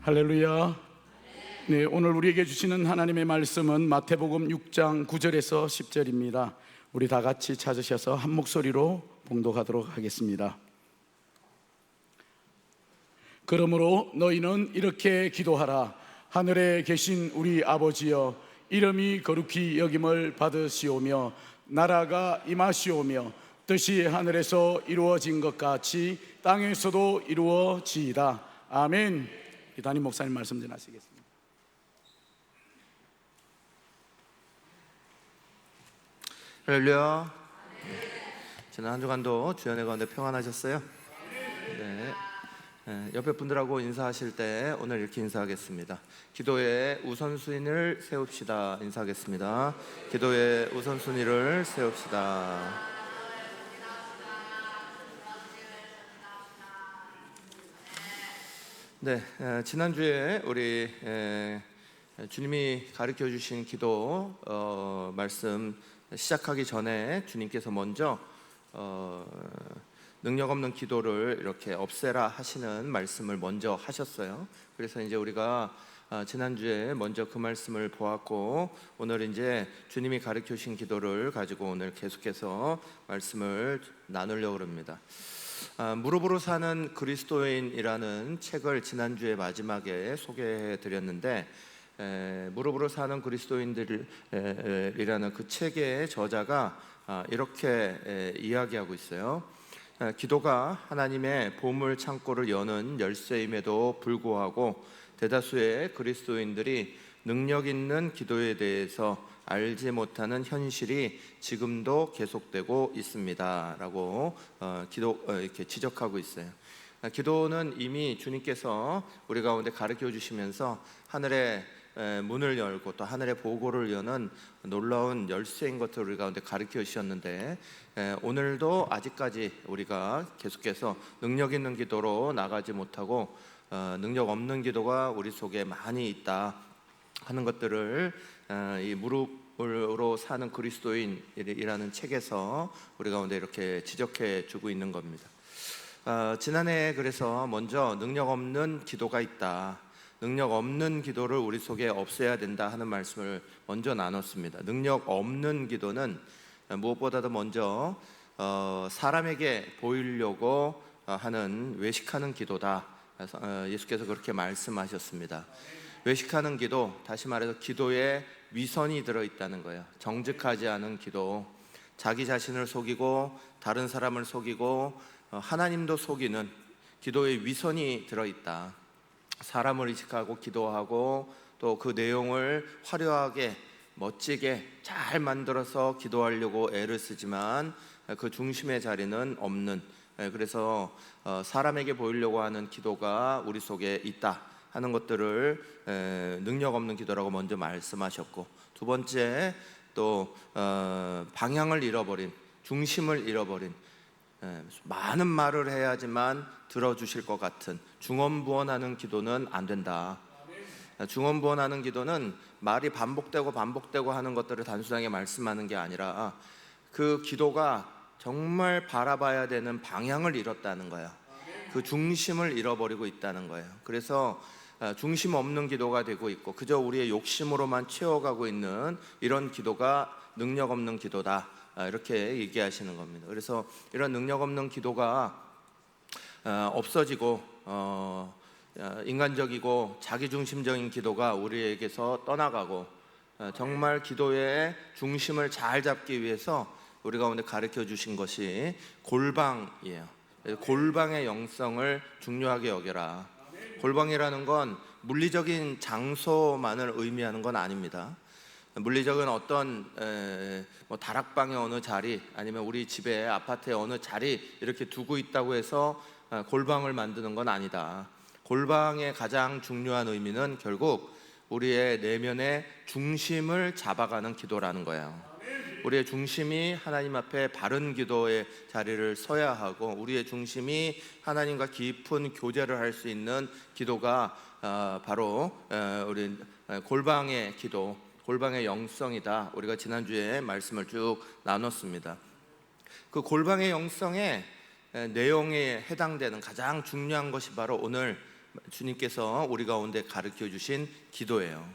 할렐루야. 네, 오늘 우리에게 주시는 하나님의 말씀은 마태복음 6장 9절에서 10절입니다. 우리 다 같이 찾으셔서 한 목소리로 봉독하도록 하겠습니다. 그러므로 너희는 이렇게 기도하라. 하늘에 계신 우리 아버지여, 이름이 거룩히 여김을 받으시오며 나라가 임하시오며 뜻이 하늘에서 이루어진 것 같이 땅에서도 이루어지이다. 아멘. 담임 목사님 말씀 전하시겠습니다. 할렐루야. 지난 한 주간도 주연의 가운데 평안하셨어요? 네. 옆에 분들하고 인사하실 때 오늘 이렇게 인사하겠습니다. 기도의 우선순위를 세웁시다. 인사하겠습니다. 기도의 우선순위를 세웁시다. 네, 지난주에 우리 주님이 가르쳐 주신 기도 말씀 시작하기 전에 주님께서 먼저 능력 없는 기도를 이렇게 없애라 하시는 말씀을 먼저 하셨어요. 그래서 이제 우리가 지난주에 먼저 그 말씀을 보았고, 오늘 이제 주님이 가르쳐 주신 기도를 가지고 오늘 계속해서 말씀을 나누려고 합니다. 무릎으로 사는 그리스도인이라는 책을 지난주에 마지막에 소개해 드렸는데, 무릎으로 사는 그리스도인들이라는 그 책의 저자가 이렇게 이야기하고 있어요. 기도가 하나님의 보물 창고를 여는 열쇠임에도 불구하고 대다수의 그리스도인들이 능력 있는 기도에 대해서 알지 못하는 현실이 지금도 계속되고 있습니다 라고 이렇게 지적하고 있어요. 기도는 이미 주님께서 우리 가운데 가르쳐 주시면서 하늘의 문을 열고 또 하늘의 보고를 여는 놀라운 열쇠인 것을 우리 가운데 가르쳐 주셨는데, 오늘도 아직까지 우리가 계속해서 능력 있는 기도로 나가지 못하고 능력 없는 기도가 우리 속에 많이 있다 하는 것들을 이 무릎으로 사는 그리스도인이라는 책에서 우리 가운데 이렇게 지적해 주고 있는 겁니다. 지난해 그래서 먼저 능력 없는 기도가 있다, 능력 없는 기도를 우리 속에 없애야 된다 하는 말씀을 먼저 나눴습니다. 능력 없는 기도는 무엇보다도 먼저 사람에게 보이려고 하는 외식하는 기도다. 예수께서 그렇게 말씀하셨습니다. 외식하는 기도, 다시 말해서 기도에 위선이 들어있다는 거예요. 정직하지 않은 기도, 자기 자신을 속이고 다른 사람을 속이고 하나님도 속이는 기도에 위선이 들어있다. 사람을 의식하고 기도하고 또 그 내용을 화려하게 멋지게 잘 만들어서 기도하려고 애를 쓰지만 그 중심의 자리는 없는, 그래서 사람에게 보이려고 하는 기도가 우리 속에 있다 하는 것들을 능력 없는 기도라고 먼저 말씀하셨고, 두 번째 또 방향을 잃어버린, 중심을 잃어버린, 많은 말을 해야지만 들어주실 것 같은 중언부언하는 기도는 안 된다. 중언부언하는 기도는 말이 반복되고 하는 것들을 단순하게 말씀하는 게 아니라 그 기도가 정말 바라봐야 되는 방향을 잃었다는 거야. 그 중심을 잃어버리고 있다는 거예요. 그래서 중심 없는 기도가 되고 있고 그저 우리의 욕심으로만 채워가고 있는 이런 기도가 능력 없는 기도다, 이렇게 얘기하시는 겁니다. 그래서 이런 능력 없는 기도가 없어지고 인간적이고 자기중심적인 기도가 우리에게서 떠나가고 정말 기도의 중심을 잘 잡기 위해서 우리 가운데 가르쳐 주신 것이 골방이에요. 골방의 영성을 중요하게 여겨라. 골방이라는 건 물리적인 장소만을 의미하는 건 아닙니다. 물리적인 어떤 다락방의 어느 자리, 아니면 우리 집에 아파트의 어느 자리 이렇게 두고 있다고 해서 골방을 만드는 건 아니다. 골방의 가장 중요한 의미는 결국 우리의 내면의 중심을 잡아가는 기도라는 거예요. 우리의 중심이 하나님 앞에 바른 기도의 자리를 서야 하고, 우리의 중심이 하나님과 깊은 교제를 할 수 있는 기도가 바로 우리 골방의 기도, 골방의 영성이다. 우리가 지난주에 말씀을 쭉 나눴습니다. 그 골방의 영성의 내용에 해당되는 가장 중요한 것이 바로 오늘 주님께서 우리 가운데 가르쳐 주신 기도예요.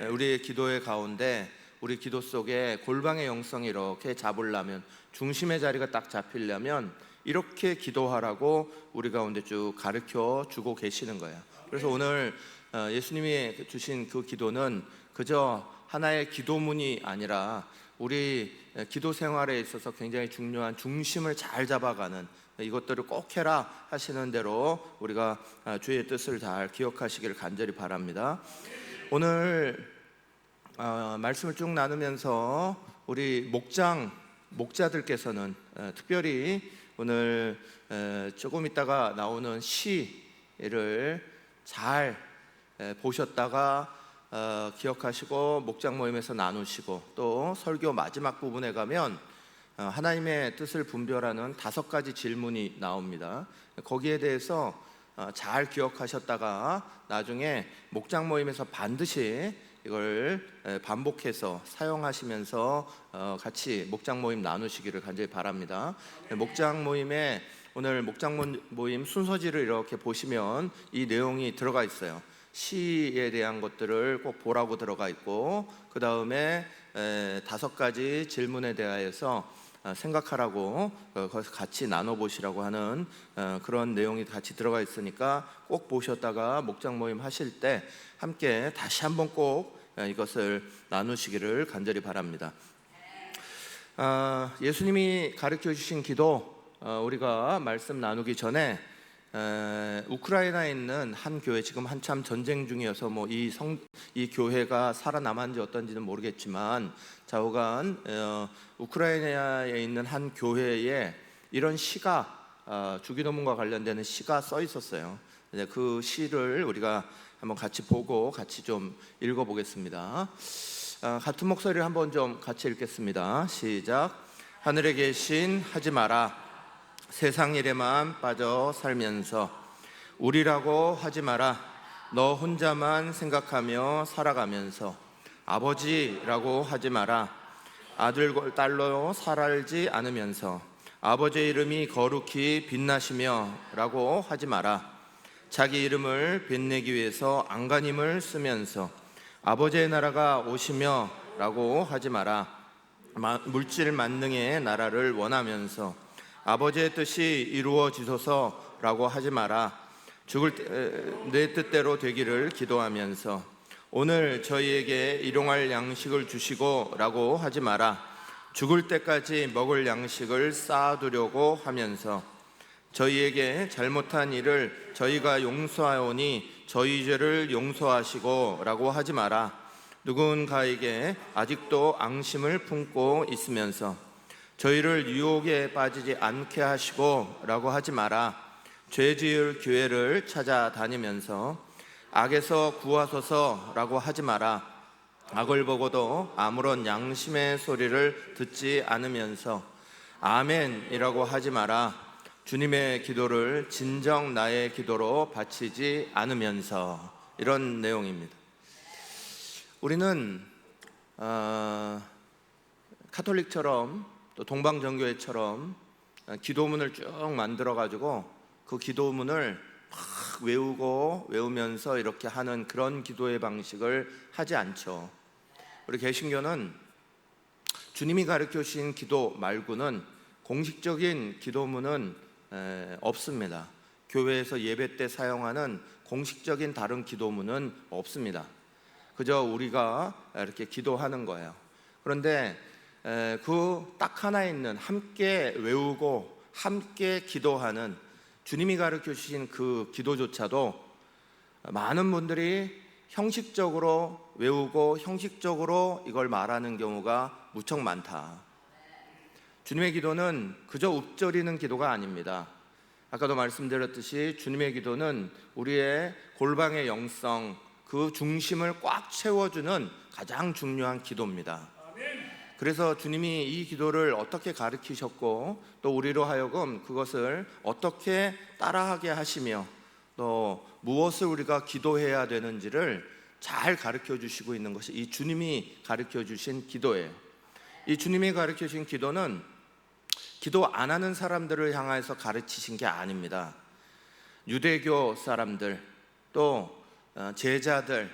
우리의 기도의 가운데, 우리 기도 속에 골방의 영성이 이렇게 잡으려면, 중심의 자리가 딱 잡히려면 이렇게 기도하라고 우리 가운데 쭉 가르쳐 주고 계시는 거예요. 그래서 오늘 예수님이 주신 그 기도는 그저 하나의 기도문이 아니라 우리 기도 생활에 있어서 굉장히 중요한 중심을 잘 잡아가는, 이것들을 꼭 해라 하시는 대로 우리가 주의 뜻을 잘 기억하시기를 간절히 바랍니다. 오늘 말씀을 쭉 나누면서 우리 목자들께서는 특별히 오늘 조금 있다가 나오는 시를 잘 보셨다가 기억하시고 목장 모임에서 나누시고, 또 설교 마지막 부분에 가면 하나님의 뜻을 분별하는 5가지 질문이 나옵니다. 거기에 대해서 잘 기억하셨다가 나중에 목장 모임에서 반드시 이걸 반복해서 사용하시면서 같이 목장 모임 나누시기를 간절히 바랍니다. 목장 모임에, 오늘 목장 모임 순서지를 이렇게 보시면 이 내용이 들어가 있어요. 시에 대한 것들을 꼭 보라고 들어가 있고, 그 다음에 5가지 질문에 대하여서 생각하라고, 거기서 같이 나눠보시라고 하는 그런 내용이 같이 들어가 있으니까 꼭 보셨다가 목장 모임 하실 때 함께 다시 한번 꼭 이것을 나누시기를 간절히 바랍니다. 예수님이 가르쳐 주신 기도, 우리가 말씀 나누기 전에 우크라이나에 있는 한 교회, 지금 한참 전쟁 중이어서 이 교회가 살아남았는지 어떤지는 모르겠지만 좌우간 우크라이나에 있는 한 교회에 이런 시가, 주기도문과 관련되는 시가 써 있었어요. 그 시를 우리가 한번 같이 보고 같이 좀 읽어보겠습니다. 같은 목소리를 한번 좀 같이 읽겠습니다. 시작. 하늘에 계신 하지 마라, 세상 일에만 빠져 살면서 우리라고 하지 마라, 너 혼자만 생각하며 살아가면서 아버지라고 하지 마라, 아들 딸로 살아지 않으면서 아버지의 이름이 거룩히 빛나시며 라고 하지 마라, 자기 이름을 빛내기 위해서 안간힘을 쓰면서 아버지의 나라가 오시며 라고 하지 마라, 물질 만능의 나라를 원하면서 아버지의 뜻이 이루어지소서 라고 하지 마라, 죽을 때 내 뜻대로 되기를 기도하면서 오늘 저희에게 일용할 양식을 주시고 라고 하지 마라, 죽을 때까지 먹을 양식을 쌓아두려고 하면서 저희에게 잘못한 일을 저희가 용서하오니 저희 죄를 용서하시고 라고 하지 마라, 누군가에게 아직도 앙심을 품고 있으면서 저희를 유혹에 빠지지 않게 하시고 라고 하지 마라, 죄 지을 기회를 찾아다니면서 악에서 구하소서 라고 하지 마라, 악을 보고도 아무런 양심의 소리를 듣지 않으면서 아멘이라고 하지 마라, 주님의 기도를 진정 나의 기도로 바치지 않으면서. 이런 내용입니다. 우리는 카톨릭처럼 또 동방정교회처럼 기도문을 쭉 만들어 가지고 그 기도문을 막 외우면서 이렇게 하는 그런 기도의 방식을 하지 않죠. 우리 개신교는 주님이 가르쳐 주신 기도 말고는 공식적인 기도문은 없습니다. 교회에서 예배 때 사용하는 공식적인 다른 기도문은 없습니다. 그저 우리가 이렇게 기도하는 거예요. 그런데 그 딱 하나 있는, 함께 외우고 함께 기도하는, 주님이 가르쳐 주신 그 기도조차도 많은 분들이 형식적으로 외우고 형식적으로 이걸 말하는 경우가 무척 많다. 주님의 기도는 그저 읊조리는 기도가 아닙니다. 아까도 말씀드렸듯이 주님의 기도는 우리의 골방의 영성, 그 중심을 꽉 채워주는 가장 중요한 기도입니다. 그래서 주님이 이 기도를 어떻게 가르치셨고 또 우리로 하여금 그것을 어떻게 따라하게 하시며 또 무엇을 우리가 기도해야 되는지를 잘 가르쳐 주시고 있는 것이 이 주님이 가르쳐 주신 기도예요. 이 주님이 가르쳐 주신 기도는 기도 안 하는 사람들을 향해서 가르치신 게 아닙니다. 유대교 사람들, 또 제자들,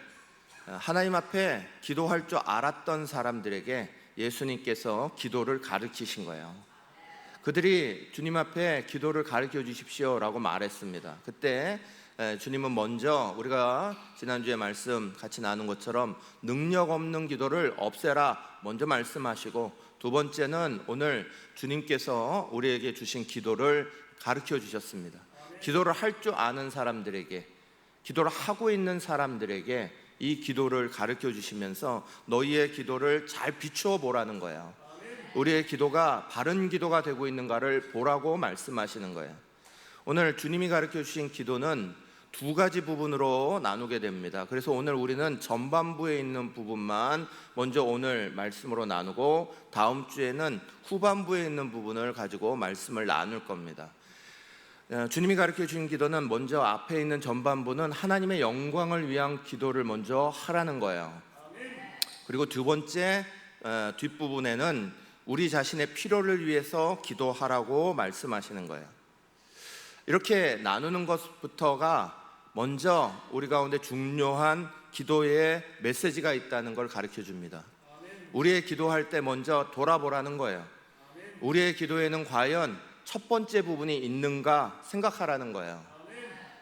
하나님 앞에 기도할 줄 알았던 사람들에게 예수님께서 기도를 가르치신 거예요. 그들이 주님 앞에 기도를 가르쳐 주십시오라고 말했습니다. 그때 주님은 먼저 우리가 지난주에 말씀 같이 나눈 것처럼 능력 없는 기도를 없애라 먼저 말씀하시고, 두 번째는 오늘 주님께서 우리에게 주신 기도를 가르쳐 주셨습니다. 기도를 할 줄 아는 사람들에게, 기도를 하고 있는 사람들에게 이 기도를 가르쳐 주시면서 너희의 기도를 잘 비추어 보라는 거예요. 우리의 기도가 바른 기도가 되고 있는가를 보라고 말씀하시는 거예요. 오늘 주님이 가르쳐 주신 기도는 두 가지 부분으로 나누게 됩니다. 그래서 오늘 우리는 전반부에 있는 부분만 먼저 오늘 말씀으로 나누고, 다음 주에는 후반부에 있는 부분을 가지고 말씀을 나눌 겁니다. 주님이 가르쳐 주신 기도는 먼저 앞에 있는 전반부는 하나님의 영광을 위한 기도를 먼저 하라는 거예요. 그리고 두 번째 뒷부분에는 우리 자신의 필요를 위해서 기도하라고 말씀하시는 거예요. 이렇게 나누는 것부터가 먼저 우리 가운데 중요한 기도의 메시지가 있다는 걸 가르쳐 줍니다. 우리의 기도할 때 먼저 돌아보라는 거예요. 우리의 기도에는 과연 첫 번째 부분이 있는가 생각하라는 거예요.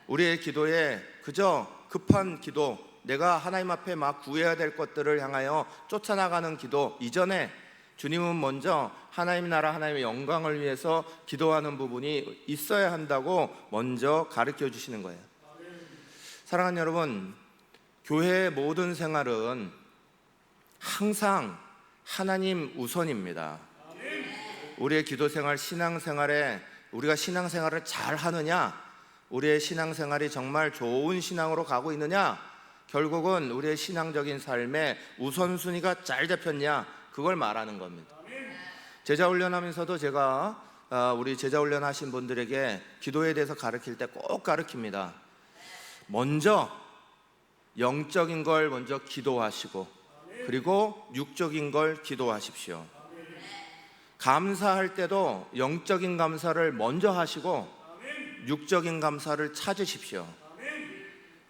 우리의 기도에 그저 급한 기도, 내가 하나님 앞에 막 구해야 될 것들을 향하여 쫓아나가는 기도 이전에 주님은 먼저 하나님 나라, 하나님의 영광을 위해서 기도하는 부분이 있어야 한다고 먼저 가르쳐 주시는 거예요. 사랑하는 여러분, 교회의 모든 생활은 항상 하나님 우선입니다. 우리의 기도 생활, 신앙 생활에 우리가 신앙 생활을 잘 하느냐, 우리의 신앙 생활이 정말 좋은 신앙으로 가고 있느냐, 결국은 우리의 신앙적인 삶에 우선순위가 잘 잡혔냐, 그걸 말하는 겁니다. 제자 훈련하면서도 제가 우리 제자 훈련 하신 분들에게 기도에 대해서 가르칠 때 꼭 가르칩니다. 먼저 영적인 걸 먼저 기도하시고, 그리고 육적인 걸 기도하십시오. 감사할 때도 영적인 감사를 먼저 하시고 육적인 감사를 찾으십시오.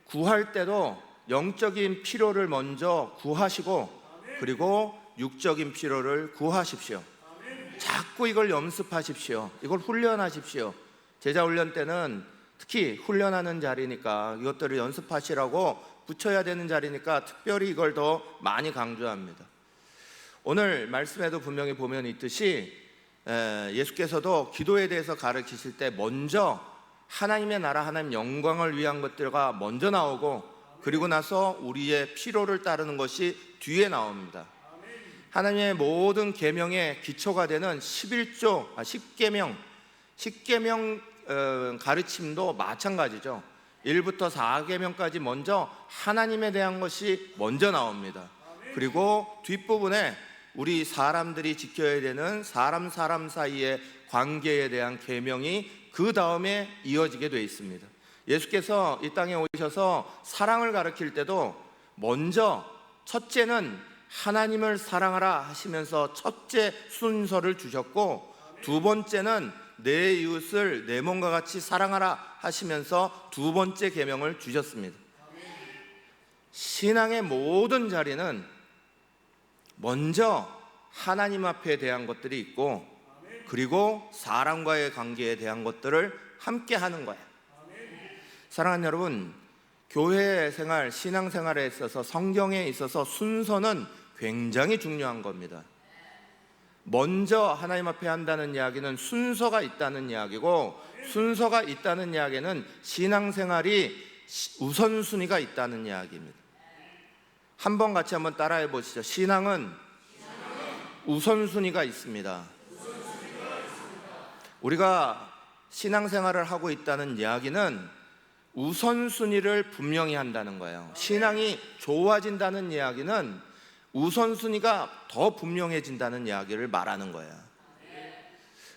구할 때도 영적인 필요를 먼저 구하시고, 그리고 육적인 필요를 구하십시오. 자꾸 이걸 연습하십시오. 이걸 훈련하십시오. 제자 훈련 때는 특히 훈련하는 자리니까, 이것들을 연습하시라고 붙여야 되는 자리니까 특별히 이걸 더 많이 강조합니다. 오늘 말씀에도 분명히 보면 있듯이 예수께서도 기도에 대해서 가르치실 때 먼저 하나님의 나라, 하나님 영광을 위한 것들과 먼저 나오고, 그리고 나서 우리의 필요를 따르는 것이 뒤에 나옵니다. 하나님의 모든 계명의 기초가 되는 10계명 가르침도 마찬가지죠. 1부터 4계명까지 먼저 하나님에 대한 것이 먼저 나옵니다. 그리고 뒷부분에 우리 사람들이 지켜야 되는 사람 사이의 관계에 대한 계명이 그 다음에 이어지게 되어 있습니다. 예수께서 이 땅에 오셔서 사랑을 가르칠 때도 먼저 첫째는 하나님을 사랑하라 하시면서 첫째 순서를 주셨고, 두 번째는 내 이웃을 내 몸과 같이 사랑하라 하시면서 두 번째 계명을 주셨습니다. 신앙의 모든 자리는 먼저 하나님 앞에 대한 것들이 있고, 그리고 사람과의 관계에 대한 것들을 함께 하는 거예요. 사랑하는 여러분, 교회 생활, 신앙 생활에 있어서, 성경에 있어서 순서는 굉장히 중요한 겁니다. 먼저 하나님 앞에 한다는 이야기는 순서가 있다는 이야기고, 순서가 있다는 이야기는 신앙생활이 우선순위가 있다는 이야기입니다. 한번 같이 한번 따라해 보시죠. 신앙은 우선순위가 있습니다. 우리가 신앙생활을 하고 있다는 이야기는 우선순위를 분명히 한다는 거예요. 신앙이 좋아진다는 이야기는 우선순위가 더 분명해진다는 이야기를 말하는 거예요.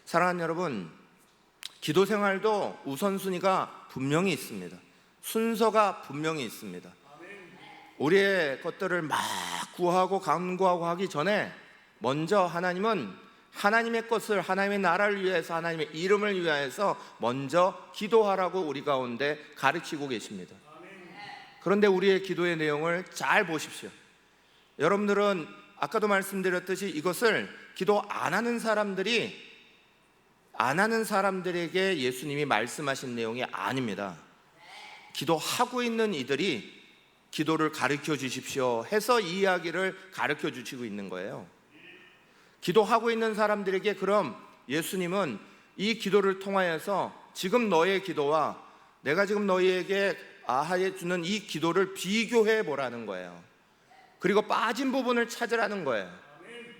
사랑하는 여러분, 기도 생활도 우선순위가 분명히 있습니다. 순서가 분명히 있습니다. 우리의 것들을 막 구하고 간구하고 하기 전에 먼저 하나님은 하나님의 것을, 하나님의 나라를 위해서, 하나님의 이름을 위하여서 먼저 기도하라고 우리 가운데 가르치고 계십니다. 그런데 우리의 기도의 내용을 잘 보십시오. 여러분들은 아까도 말씀드렸듯이 이것을 기도 안 하는 사람들에게 예수님이 말씀하신 내용이 아닙니다. 기도하고 있는 이들이 기도를 가르쳐 주십시오 해서 이 이야기를 가르쳐 주시고 있는 거예요. 기도하고 있는 사람들에게 그럼 예수님은 이 기도를 통하여서 지금 너의 기도와 내가 지금 너희에게 해 주는 이 기도를 비교해 보라는 거예요. 그리고 빠진 부분을 찾으라는 거예요.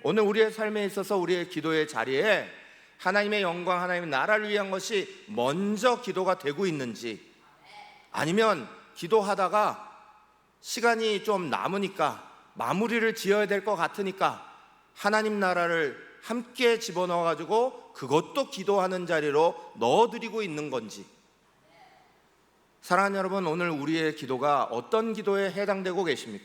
오늘 우리의 삶에 있어서 우리의 기도의 자리에 하나님의 영광, 하나님의 나라를 위한 것이 먼저 기도가 되고 있는지, 아니면 기도하다가 시간이 좀 남으니까 마무리를 지어야 될 것 같으니까 하나님 나라를 함께 집어넣어 가지고 그것도 기도하는 자리로 넣어드리고 있는 건지. 사랑하는 여러분, 오늘 우리의 기도가 어떤 기도에 해당되고 계십니까?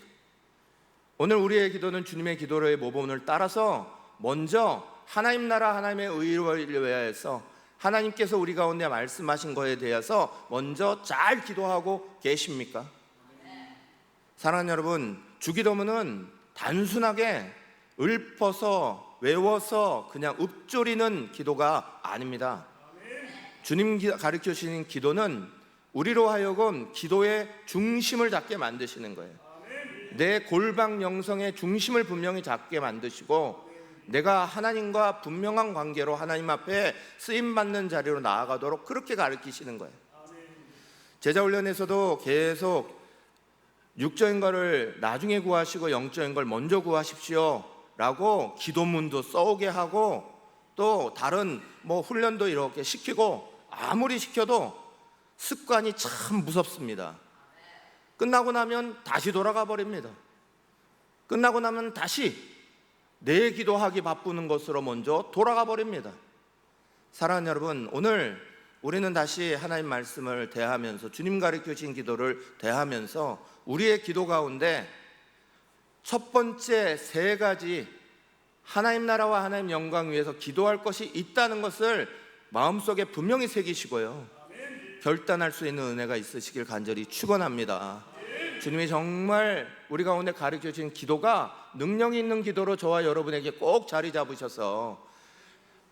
오늘 우리의 기도는 주님의 기도의 모범을 따라서 먼저 하나님 나라, 하나님의 의를 위하여서 하나님께서 우리 가운데 말씀하신 것에 대해서 먼저 잘 기도하고 계십니까? 사랑하는 여러분, 주기도문은 단순하게 읊어서 외워서 그냥 읊조리는 기도가 아닙니다. 주님 가르쳐 주시는 기도는 우리로 하여금 기도의 중심을 잡게 만드시는 거예요. 내 골방 영성의 중심을 분명히 잡게 만드시고, 내가 하나님과 분명한 관계로 하나님 앞에 쓰임받는 자리로 나아가도록 그렇게 가르치시는 거예요. 제자훈련에서도 계속 육적인 거를 나중에 구하시고 영적인 걸 먼저 구하십시오 라고 기도문도 써오게 하고, 또 다른 훈련도 이렇게 시키고, 아무리 시켜도 습관이 참 무섭습니다. 끝나고 나면 다시 돌아가 버립니다. 끝나고 나면 다시 내 기도하기 바쁘는 것으로 먼저 돌아가 버립니다. 사랑하는 여러분, 오늘 우리는 다시 하나님 말씀을 대하면서, 주님 가르쳐 주신 기도를 대하면서 우리의 기도 가운데 첫 번째 세 가지 하나님 나라와 하나님 영광 위해서 기도할 것이 있다는 것을 마음속에 분명히 새기시고요, 결단할 수 있는 은혜가 있으시길 간절히 축원합니다. 주님이 정말 우리 가운데 가르쳐 주신 기도가 능력 있는 기도로 저와 여러분에게 꼭 자리 잡으셔서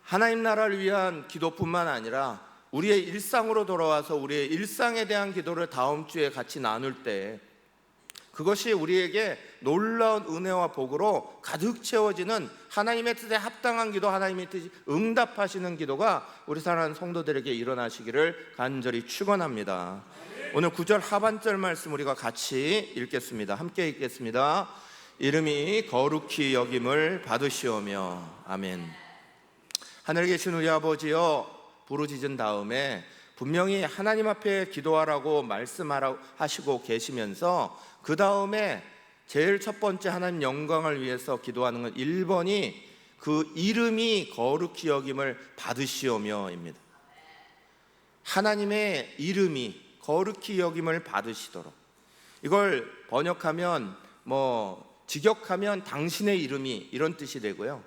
하나님 나라를 위한 기도뿐만 아니라 우리의 일상으로 돌아와서 우리의 일상에 대한 기도를 다음 주에 같이 나눌 때 그것이 우리에게 놀라운 은혜와 복으로 가득 채워지는 하나님의 뜻에 합당한 기도, 하나님의 뜻이 응답하시는 기도가 우리 사랑하는 성도들에게 일어나시기를 간절히 축원합니다. 오늘 9절 하반절 말씀 우리가 같이 읽겠습니다. 함께 읽겠습니다. 이름이 거룩히 여김을 받으시오며. 아멘. 하늘에 계신 우리 아버지여, 부르짖은 다음에 분명히 하나님 앞에 기도하라고 말씀하시고 계시면서 그 다음에 제일 첫 번째 하나님 영광을 위해서 기도하는 건 1번이 그 이름이 거룩히 여김을 받으시오며입니다. 하나님의 이름이 거룩히 여김을 받으시도록. 이걸 번역하면 직역하면 당신의 이름이, 이런 뜻이 되고요,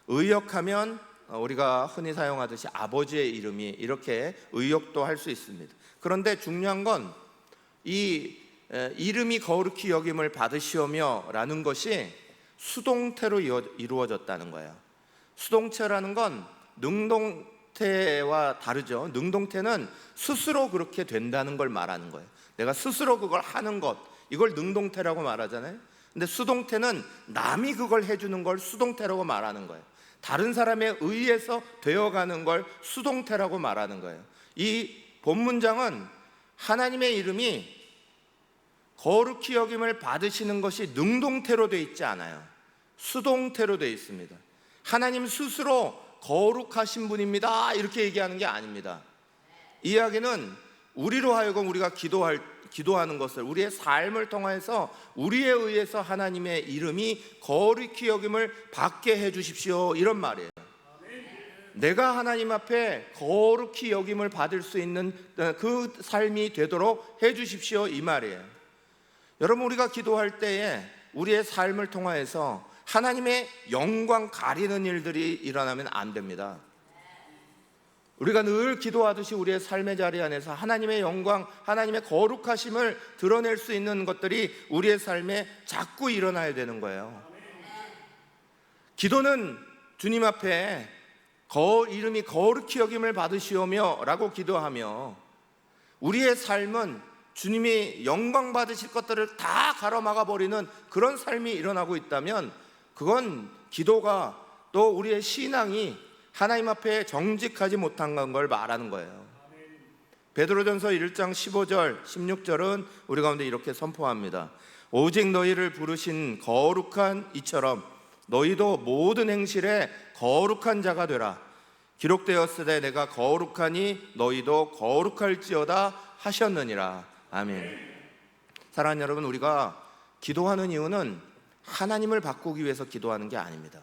의역하면 우리가 흔히 사용하듯이 아버지의 이름이, 이렇게 의역도 할 수 있습니다. 그런데 중요한 건 이 이름이 거룩히 여김을 받으시오며 라는 것이 수동태로 이루어졌다는 거예요. 수동태라는 건 능동태와 다르죠. 능동태는 스스로 그렇게 된다는 걸 말하는 거예요. 내가 스스로 그걸 하는 것, 이걸 능동태라고 말하잖아요. 근데 수동태는 남이 그걸 해주는 걸 수동태라고 말하는 거예요. 다른 사람에 의해서 되어가는 걸 수동태라고 말하는 거예요. 이 본문장은 하나님의 이름이 거룩히 여김을 받으시는 것이 능동태로 되어 있지 않아요. 수동태로 되어 있습니다. 하나님 스스로 거룩하신 분입니다, 이렇게 얘기하는 게 아닙니다. 이 이야기는 우리로 하여금 우리가 기도하는 것을, 우리의 삶을 통해서 우리에 의해서 하나님의 이름이 거룩히 여김을 받게 해주십시오, 이런 말이에요. 내가 하나님 앞에 거룩히 여김을 받을 수 있는 그 삶이 되도록 해주십시오, 이 말이에요. 여러분, 우리가 기도할 때에 우리의 삶을 통하여서 하나님의 영광 가리는 일들이 일어나면 안 됩니다. 우리가 늘 기도하듯이 우리의 삶의 자리 안에서 하나님의 영광, 하나님의 거룩하심을 드러낼 수 있는 것들이 우리의 삶에 자꾸 일어나야 되는 거예요. 기도는 주님 앞에 이름이 거룩히 여김을 받으시오며 라고 기도하며, 우리의 삶은 주님이 영광 받으실 것들을 다 가로막아 버리는 그런 삶이 일어나고 있다면, 그건 기도가, 또 우리의 신앙이 하나님 앞에 정직하지 못한 걸 말하는 거예요. 베드로전서 1장 15절 16절은 우리 가운데 이렇게 선포합니다. 오직 너희를 부르신 거룩한 이처럼 너희도 모든 행실에 거룩한 자가 되라. 기록되었으되 내가 거룩하니 너희도 거룩할지어다 하셨느니라. 아멘. 사랑하는 여러분, 우리가 기도하는 이유는 하나님을 바꾸기 위해서 기도하는 게 아닙니다.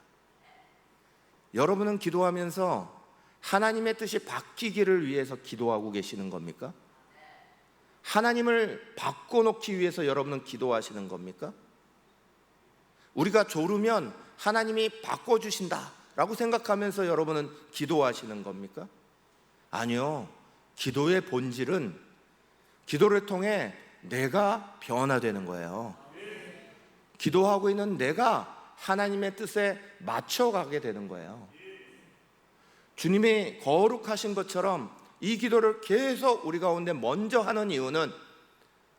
여러분은 기도하면서 하나님의 뜻이 바뀌기를 위해서 기도하고 계시는 겁니까? 하나님을 바꿔놓기 위해서 여러분은 기도하시는 겁니까? 우리가 졸으면 하나님이 바꿔주신다 라고 생각하면서 여러분은 기도하시는 겁니까? 아니요. 기도의 본질은 기도를 통해 내가 변화되는 거예요. 기도하고 있는 내가 하나님의 뜻에 맞춰가게 되는 거예요. 주님이 거룩하신 것처럼 이 기도를 계속 우리 가운데 먼저 하는 이유는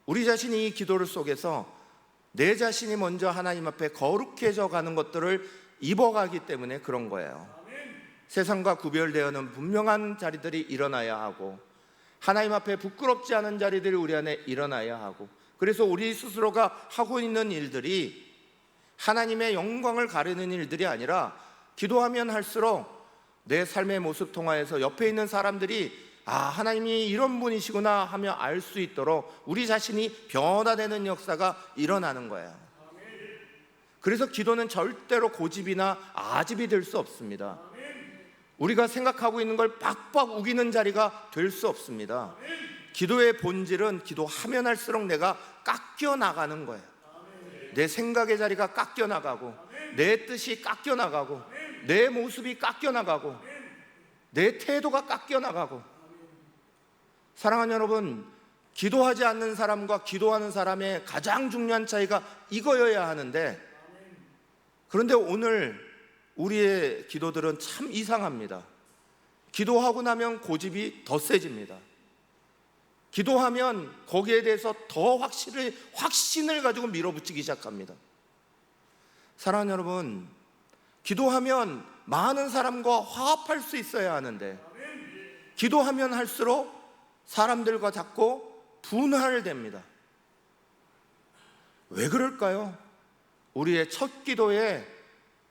우리 자신이 이 기도를 속에서 내 자신이 먼저 하나님 앞에 거룩해져 가는 것들을 입어가기 때문에 그런 거예요. 세상과 구별되어는 분명한 자리들이 일어나야 하고, 하나님 앞에 부끄럽지 않은 자리들이 우리 안에 일어나야 하고, 그래서 우리 스스로가 하고 있는 일들이 하나님의 영광을 가르는 일들이 아니라, 기도하면 할수록 내 삶의 모습 통하여서 옆에 있는 사람들이 하나님이 이런 분이시구나 하며 알 수 있도록 우리 자신이 변화되는 역사가 일어나는 거예요. 그래서 기도는 절대로 고집이나 아집이 될 수 없습니다. 우리가 생각하고 있는 걸 빡빡 우기는 자리가 될 수 없습니다. 기도의 본질은 기도하면 할수록 내가 깎여 나가는 거예요. 내 생각의 자리가 깎여 나가고, 내 뜻이 깎여 나가고, 내 모습이 깎여 나가고, 내 태도가 깎여 나가고. 사랑하는 여러분, 기도하지 않는 사람과 기도하는 사람의 가장 중요한 차이가 이거여야 하는데, 그런데 오늘 우리의 기도들은 참 이상합니다. 기도하고 나면 고집이 더 세집니다. 기도하면 거기에 대해서 더 확신을 가지고 밀어붙이기 시작합니다. 사랑하는 여러분, 기도하면 많은 사람과 화합할 수 있어야 하는데, 기도하면 할수록 사람들과 자꾸 분할됩니다. 왜 그럴까요? 우리의 첫 기도에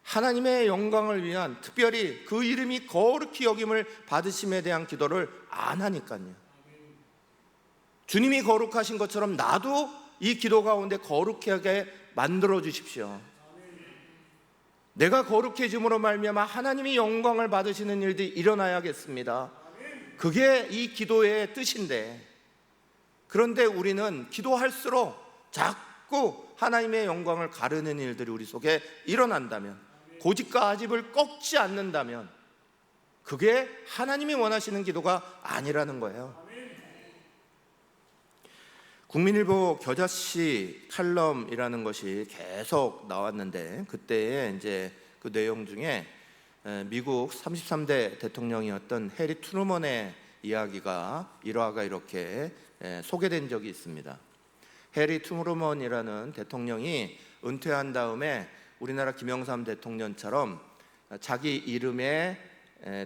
하나님의 영광을 위한, 특별히 그 이름이 거룩히 여김을 받으심에 대한 기도를 안 하니까요. 주님이 거룩하신 것처럼 나도 이 기도 가운데 거룩하게 만들어 주십시오. 내가 거룩해짐으로 말미암아 하나님이 영광을 받으시는 일들이 일어나야겠습니다. 그게 이 기도의 뜻인데, 그런데 우리는 기도할수록 자꾸 하나님의 영광을 가르는 일들이 우리 속에 일어난다면, 고집과 아집을 꺾지 않는다면, 그게 하나님이 원하시는 기도가 아니라는 거예요. 국민일보 겨자씨 칼럼이라는 것이 계속 나왔는데, 그때에 이제 그 내용 중에 미국 33대 대통령이었던 해리 트루먼의 이야기가 일화가 이렇게 소개된 적이 있습니다. 해리 트루먼이라는 대통령이 은퇴한 다음에 우리나라 김영삼 대통령처럼 자기 이름에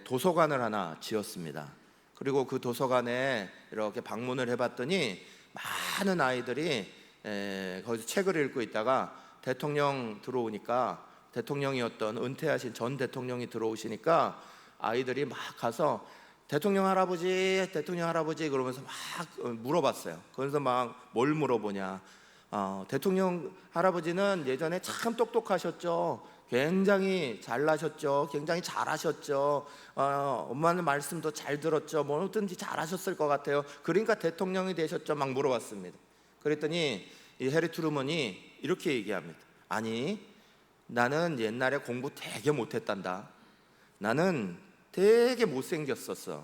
도서관을 하나 지었습니다. 그리고 그 도서관에 이렇게 방문을 해봤더니 많은 아이들이 거기서 책을 읽고 있다가 대통령 들어오니까, 대통령이었던 은퇴하신 전 대통령이 들어오시니까 아이들이 막 가서 대통령 할아버지 그러면서 막 물어봤어요. 그래서 막 뭘 물어보냐, 대통령 할아버지는 예전에 참 똑똑하셨죠, 굉장히 잘나셨죠, 굉장히 잘하셨죠, 엄마는 말씀도 잘 들었죠, 뭐든지 잘하셨을 것 같아요, 그러니까 대통령이 되셨죠, 막 물어봤습니다. 그랬더니 이 해리 트루먼이 이렇게 얘기합니다. 아니, 나는 옛날에 공부 되게 못했단다. 나는 되게 못생겼었어.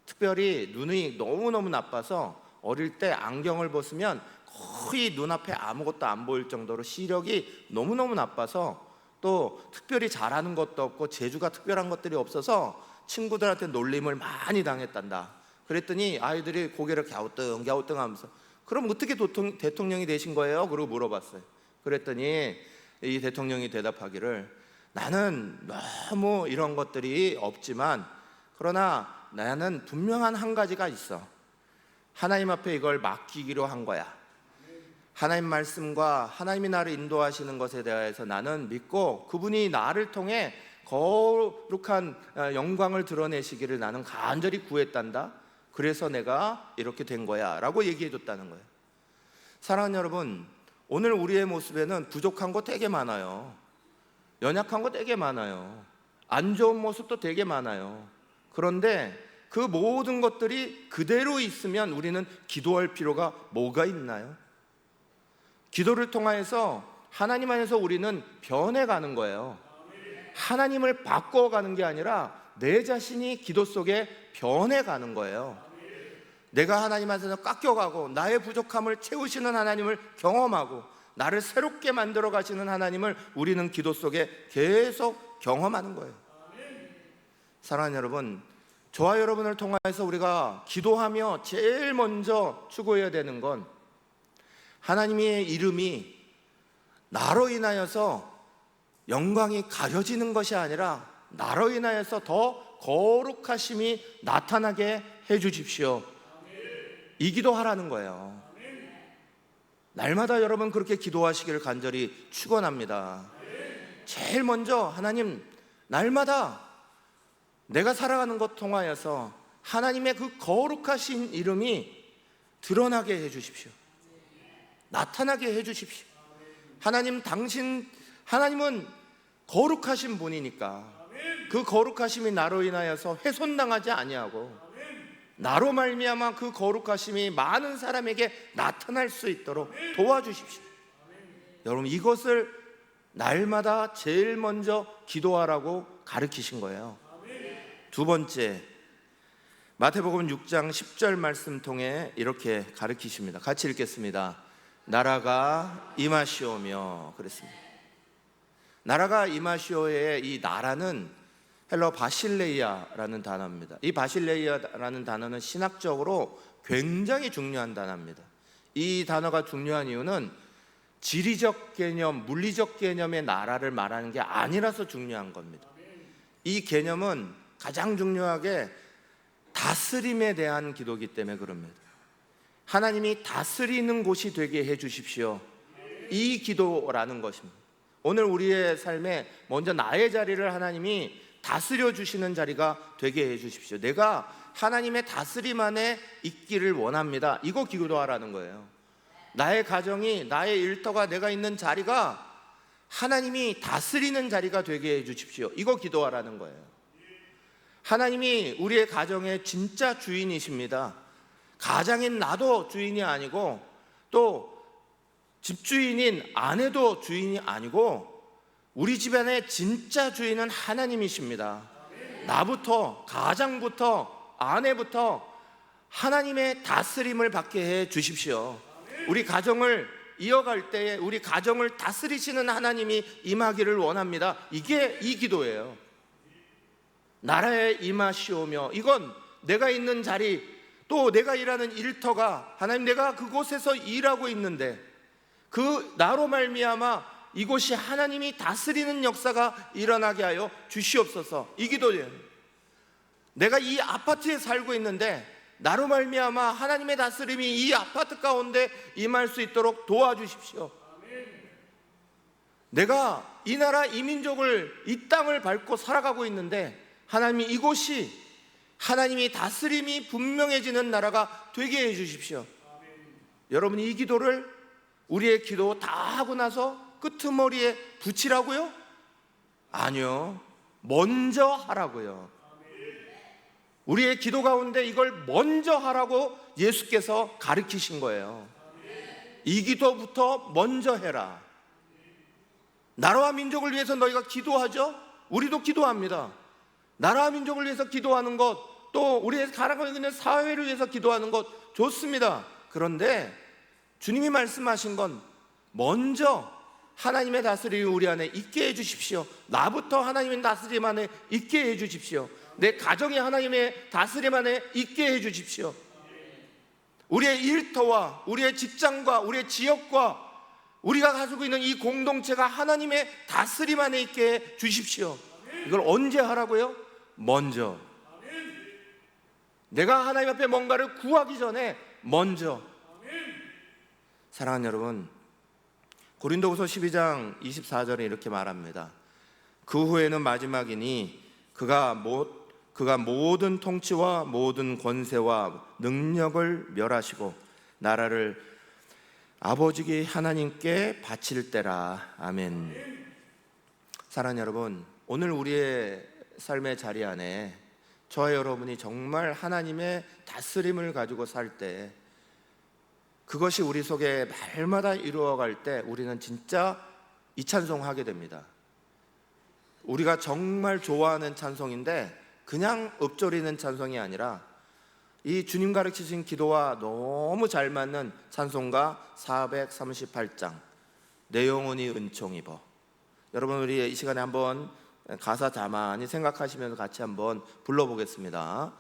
특별히 눈이 너무너무 나빠서 어릴 때 안경을 벗으면 거의 눈앞에 아무것도 안 보일 정도로 시력이 너무너무 나빠서, 또 특별히 잘하는 것도 없고 재주가 특별한 것들이 없어서 친구들한테 놀림을 많이 당했단다. 그랬더니 아이들이 고개를 갸우뚱 하면서 그럼 어떻게 대통령이 되신 거예요? 그러고 물어봤어요. 그랬더니 이 대통령이 대답하기를, 나는 너무 이런 것들이 없지만 그러나 나는 분명한 한 가지가 있어. 하나님 앞에 이걸 맡기기로 한 거야. 하나님 말씀과 하나님이 나를 인도하시는 것에 대해서 나는 믿고 그분이 나를 통해 거룩한 영광을 드러내시기를 나는 간절히 구했단다. 그래서 내가 이렇게 된 거야 라고 얘기해 줬다는 거예요. 사랑하는 여러분, 오늘 우리의 모습에는 부족한 거 되게 많아요. 연약한 거 되게 많아요. 안 좋은 모습도 되게 많아요. 그런데 그 모든 것들이 그대로 있으면 우리는 기도할 필요가 뭐가 있나요? 기도를 통하여서 하나님 안에서 우리는 변해가는 거예요. 하나님을 바꿔가는 게 아니라 내 자신이 기도 속에 변해가는 거예요. 내가 하나님 안에서 깎여가고 나의 부족함을 채우시는 하나님을 경험하고 나를 새롭게 만들어 가시는 하나님을 우리는 기도 속에 계속 경험하는 거예요. 사랑하는 여러분, 저와 여러분을 통해서 우리가 기도하며 제일 먼저 추구해야 되는 건 하나님의 이름이 나로 인하여서 영광이 가려지는 것이 아니라 나로 인하여서 더 거룩하심이 나타나게 해주십시오. 이 기도하라는 거예요. 날마다 여러분 그렇게 기도하시기를 간절히 축원합니다. 제일 먼저 하나님, 날마다 내가 살아가는 것 통하여서 하나님의 그 거룩하신 이름이 드러나게 해주십시오. 나타나게 해주십시오. 하나님은 거룩하신 분이니까 그 거룩하심이 나로 인하여서 훼손당하지 아니하고 나로 말미암아 그 거룩하심이 많은 사람에게 나타날 수 있도록 도와주십시오. 여러분, 이것을 날마다 제일 먼저 기도하라고 가르치신 거예요. 두 번째, 마태복음 6장 10절 말씀 통해 이렇게 가르치십니다. 같이 읽겠습니다. 나라가 임하시오며 그랬습니다. 나라가 임하시오의 이 나라는 헬러 바실레이아라는 단어입니다. 이 바실레이아라는 단어는 신학적으로 굉장히 중요한 단어입니다. 이 단어가 중요한 이유는 지리적 개념, 물리적 개념의 나라를 말하는 게 아니라서 중요한 겁니다. 이 개념은 가장 중요하게 다스림에 대한 기도이기 때문에 그럽니다. 하나님이 다스리는 곳이 되게 해주십시오. 이 기도라는 것입니다. 오늘 우리의 삶에 먼저 나의 자리를 하나님이 다스려 주시는 자리가 되게 해주십시오. 내가 하나님의 다스림 안에 있기를 원합니다. 이거 기도하라는 거예요. 나의 가정이, 나의 일터가, 내가 있는 자리가 하나님이 다스리는 자리가 되게 해주십시오. 이거 기도하라는 거예요. 하나님이 우리의 가정의 진짜 주인이십니다. 가장인 나도 주인이 아니고 또 집주인인 아내도 주인이 아니고 우리 집안의 진짜 주인은 하나님이십니다. 나부터, 가장부터, 아내부터 하나님의 다스림을 받게 해 주십시오. 우리 가정을 이어갈 때에 우리 가정을 다스리시는 하나님이 임하기를 원합니다. 이게 이 기도예요. 나라에 임하시오며, 이건 내가 있는 자리, 또 내가 일하는 일터가, 하나님 내가 그곳에서 일하고 있는데 그 나로 말미암아 이곳이 하나님이 다스리는 역사가 일어나게 하여 주시옵소서. 이 기도예요. 내가 이 아파트에 살고 있는데 나로 말미암아 하나님의 다스림이 이 아파트 가운데 임할 수 있도록 도와주십시오. 내가 이 나라 이 민족을, 이 땅을 밟고 살아가고 있는데 하나님이 이곳이 하나님이 다스림이 분명해지는 나라가 되게 해주십시오. 여러분, 이 기도를 우리의 기도 다 하고 나서 끄트머리에 붙이라고요? 아니요, 먼저 하라고요. 우리의 기도 가운데 이걸 먼저 하라고 예수께서 가르치신 거예요. 이 기도부터 먼저 해라. 나라와 민족을 위해서 너희가 기도하죠? 우리도 기도합니다. 나라와 민족을 위해서 기도하는 것, 또 우리의 살아가고 있는 사회를 위해서 기도하는 것 좋습니다. 그런데 주님이 말씀하신 건 먼저 하나님의 다스림이 우리 안에 있게 해주십시오. 나부터 하나님의 다스림 안에 있게 해주십시오. 내 가정이 하나님의 다스림 안에 있게 해주십시오. 우리의 일터와 우리의 직장과 우리의 지역과 우리가 가지고 있는 이 공동체가 하나님의 다스림 안에 있게 해 주십시오. 이걸 언제 하라고요? 먼저. 내가 하나님 앞에 뭔가를 구하기 전에 먼저. 사랑하는 여러분, 고린도후서 12장 24절에 이렇게 말합니다. 그 후에는 마지막이니 그가 모든 통치와 모든 권세와 능력을 멸하시고 나라를 아버지께 하나님께 바칠 때라. 아멘. 사랑하는 여러분, 오늘 우리의 삶의 자리 안에 저와 여러분이 정말 하나님의 다스림을 가지고 살 때, 그것이 우리 속에 날마다 이루어갈 때 우리는 진짜 이 찬송 하게 됩니다. 우리가 정말 좋아하는 찬송인데 그냥 읊조리는 찬송이 아니라 이 주님 가르치신 기도와 너무 잘 맞는 찬송가 438장 내 영혼이 은총 입어. 여러분, 우리 이 시간에 한번 가사 가만히 생각하시면서 같이 한번 불러보겠습니다.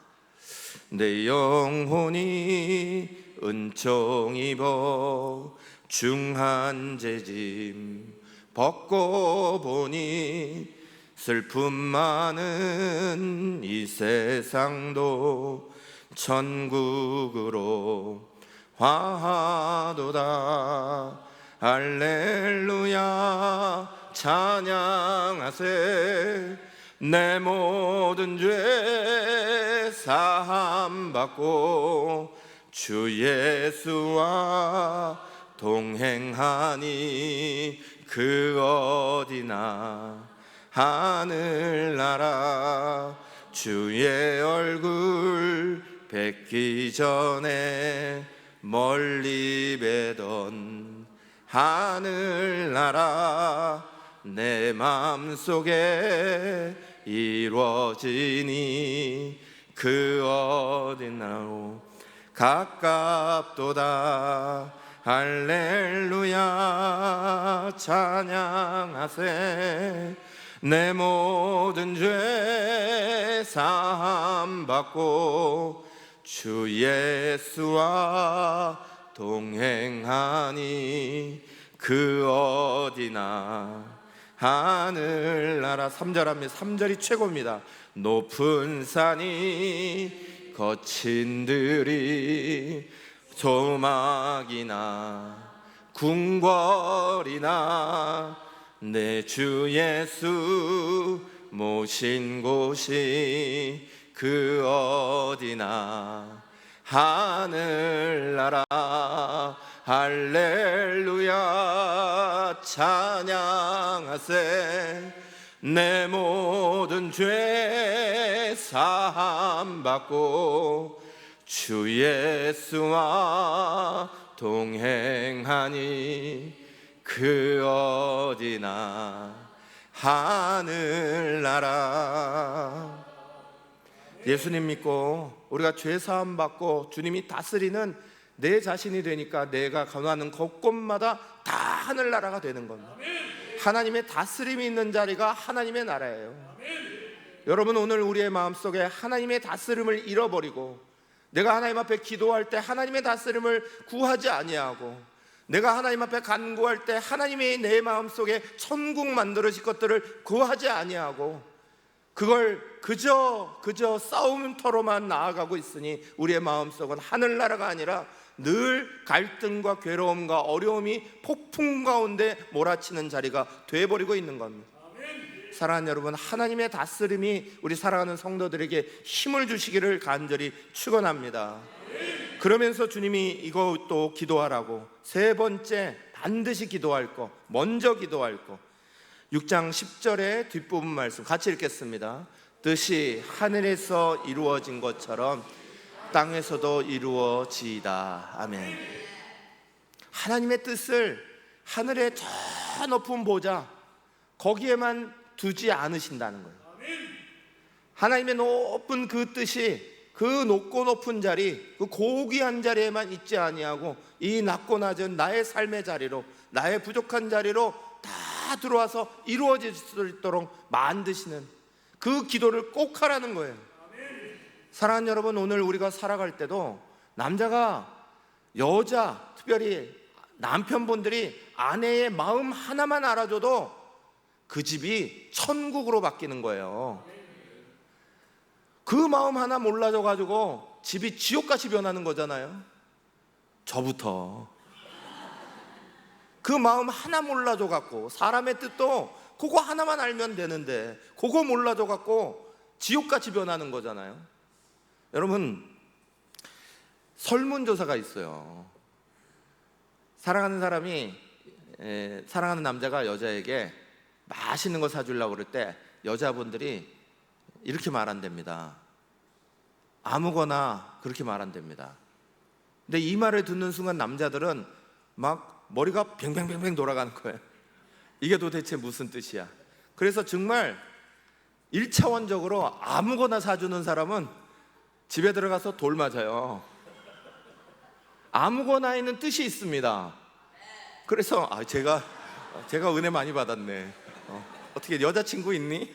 내 영혼이 은총 입어 중한 죄짐 벗고 보니 슬픔 많은 이 세상도 천국으로 화하도다. 할렐루야 찬양하세. 내 모든 죄 사함 받고 주 예수와 동행하니 그 어디나 하늘나라. 주의 얼굴 뵙기 전에 멀리 뵈던 하늘나라. 내 마음속에 이루어지니 그 어디나로 가깝도다. 할렐루야 찬양하세. 내 모든 죄 사함 받고 주 예수와 동행하니 그 어디나 하늘나라. 3절 합니다. 3절이 최고입니다. 높은 산이 거친 들이 조막이나 궁궐이나 내 주 예수 모신 곳이 그 어디나 하늘나라. 할렐루야 찬양하세. 내 모든 죄 사함 받고 주 예수와 동행하니 그 어디나 하늘나라. 예수님 믿고 우리가 죄 사함 받고 주님이 다스리는 내 자신이 되니까 내가 가는 곳곳마다 다 하늘나라가 되는 겁니다. 하나님의 다스림이 있는 자리가 하나님의 나라예요. 여러분, 오늘 우리의 마음속에 하나님의 다스림을 잃어버리고 내가 하나님 앞에 기도할 때 하나님의 다스림을 구하지 아니하고 내가 하나님 앞에 간구할 때 하나님이 내 마음속에 천국 만들어질 것들을 구하지 아니하고 그걸 그저 싸움터로만 나아가고 있으니 우리의 마음속은 하늘나라가 아니라 늘 갈등과 괴로움과 어려움이 폭풍 가운데 몰아치는 자리가 돼버리고 있는 겁니다. 사랑하는 여러분, 하나님의 다스림이 우리 사랑하는 성도들에게 힘을 주시기를 간절히 축원합니다. 그러면서 주님이 이것도 기도하라고 세 번째 반드시 기도할 거, 먼저 기도할 거, 6장 10절의 뒷부분 말씀 같이 읽겠습니다. 뜻이 하늘에서 이루어진 것처럼 땅에서도 이루어지이다. 아멘. 하나님의 뜻을 하늘의 저 높은 보좌 거기에만 두지 않으신다는 거예요. 하나님의 높은 그 뜻이 그 높고 높은 자리, 그 고귀한 자리에만 있지 아니하고 이 낮고 낮은 나의 삶의 자리로, 나의 부족한 자리로 다 들어와서 이루어질 수 있도록 만드시는 그 기도를 꼭 하라는 거예요. 사랑하는 여러분, 오늘 우리가 살아갈 때도 남자가 여자, 특별히 남편분들이 아내의 마음 하나만 알아줘도 그 집이 천국으로 바뀌는 거예요. 그 마음 하나 몰라줘가지고 집이 지옥같이 변하는 거잖아요. 저부터 그 마음 하나 몰라줘갖고, 사람의 뜻도 그거 하나만 알면 되는데 그거 몰라줘갖고 지옥같이 변하는 거잖아요. 여러분, 설문조사가 있어요. 사랑하는 사람이 사랑하는 남자가 여자에게 맛있는 거 사주려고 그럴 때 여자분들이 이렇게 말한답니다. 아무거나 그렇게 말한답니다. 근데 이 말을 듣는 순간 남자들은 막 머리가 뱅뱅뱅뱅 돌아가는 거예요. 이게 도대체 무슨 뜻이야? 그래서 정말 1차원적으로 아무거나 사주는 사람은 집에 들어가서 돌 맞아요. 아무거나에는 뜻이 있습니다. 그래서 제가 은혜 많이 받았네. 어떻게 여자친구 있니?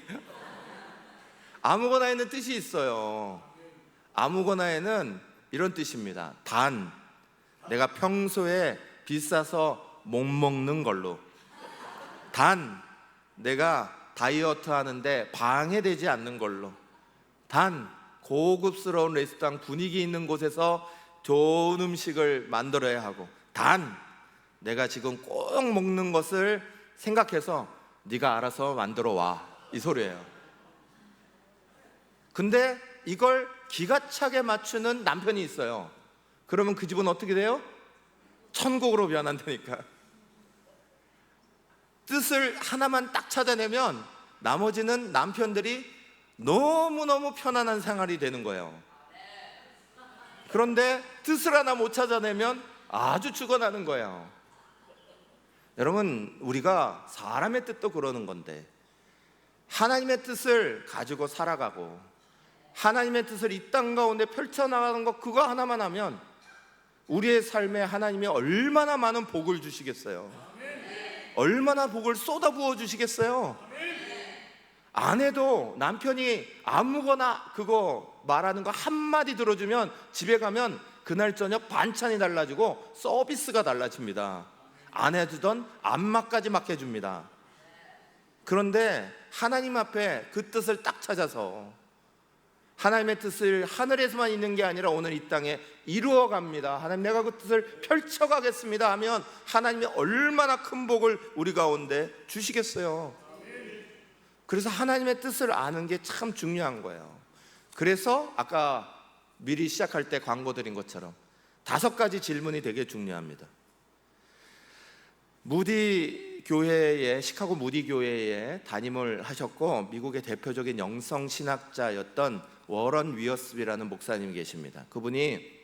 아무거나에는 뜻이 있어요. 아무거나에는 이런 뜻입니다. 단, 내가 평소에 비싸서 못 먹는 걸로. 단, 내가 다이어트 하는데 방해되지 않는 걸로. 단, 고급스러운 레스토랑 분위기 있는 곳에서 좋은 음식을 만들어야 하고. 단, 내가 지금 꼭 먹는 것을 생각해서 네가 알아서 만들어 와, 이 소리예요. 근데 이걸 기가 차게 맞추는 남편이 있어요. 그러면 그 집은 어떻게 돼요? 천국으로 변한다니까. 뜻을 하나만 딱 찾아내면 나머지는 남편들이 너무너무 편안한 생활이 되는 거예요. 그런데 뜻을 하나 못 찾아내면 아주 죽어나는 거예요. 여러분, 우리가 사람의 뜻도 그러는 건데 하나님의 뜻을 가지고 살아가고 하나님의 뜻을 이 땅 가운데 펼쳐나가는 것, 그거 하나만 하면 우리의 삶에 하나님이 얼마나 많은 복을 주시겠어요. 얼마나 복을 쏟아부어 주시겠어요. 아내도 남편이 아무거나 그거 말하는 거 한마디 들어주면 집에 가면 그날 저녁 반찬이 달라지고 서비스가 달라집니다. 안 해주던 안마까지 막 해줍니다. 그런데 하나님 앞에 그 뜻을 딱 찾아서 하나님의 뜻을 하늘에서만 있는 게 아니라 오늘 이 땅에 이루어 갑니다. 하나님, 내가 그 뜻을 펼쳐가겠습니다 하면 하나님이 얼마나 큰 복을 우리 가운데 주시겠어요. 그래서 하나님의 뜻을 아는 게 참 중요한 거예요. 그래서 아까 미리 시작할 때 광고 드린 것처럼 5가지 질문이 되게 중요합니다. 무디 교회에, 시카고 무디 교회에 담임을 하셨고 미국의 대표적인 영성 신학자였던 워런 위어스비라는 목사님이 계십니다. 그분이